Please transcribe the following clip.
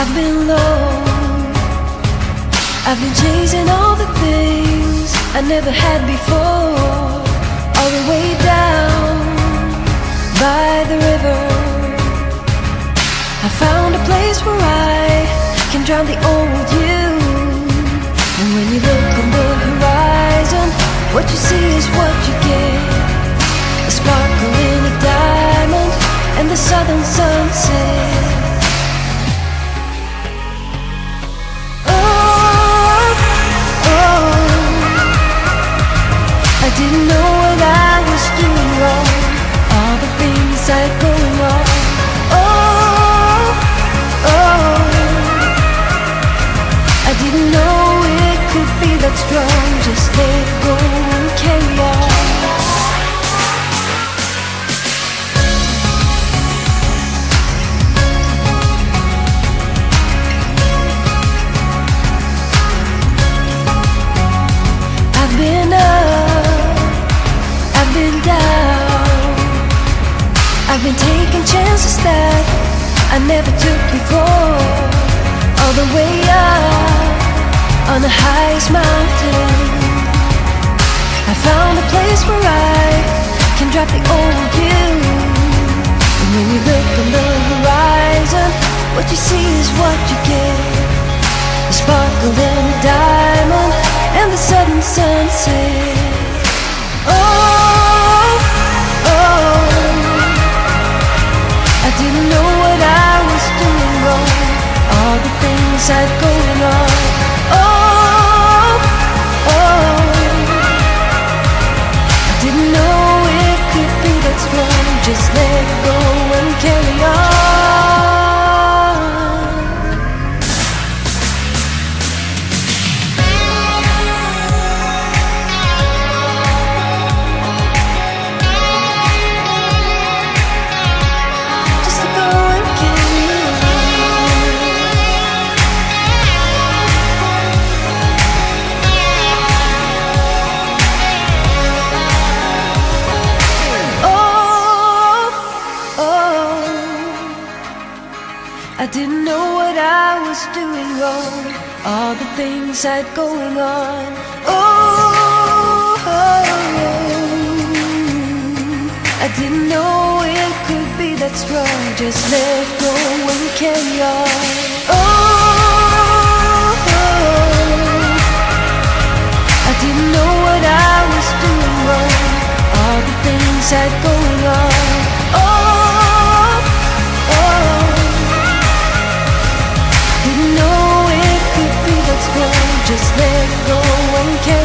I've been low, I've been chasing all the things I never had before. All the way down by the river, I found a place where I can drown the old you. And when you look on the horizon, what you see is what you get. A sparkle in a diamond and the southern sunset. I didn't know what I was doing wrong, all the things I had going on. I didn't know it could be that strong. Just let go and carry on. I've been up, I've been down, I've been taking chances that I never took before. All the way up on the highest mountain, I found a place where I can drop the old you. And when you look on the horizon, what you see is what you get. The sparkle in the diamond and the sudden sunset. I didn't know what I was doing wrong, all the things I'd going on. I didn't know it could be that strong. Just let go and carry on. I didn't know what I was doing wrong, all the things I'd going on. I didn't know it could be that strong. Just let go and carry on. I didn't know what I was doing wrong, all the things I'd going on. Didn't know it could be that strong. Just let go and carry on.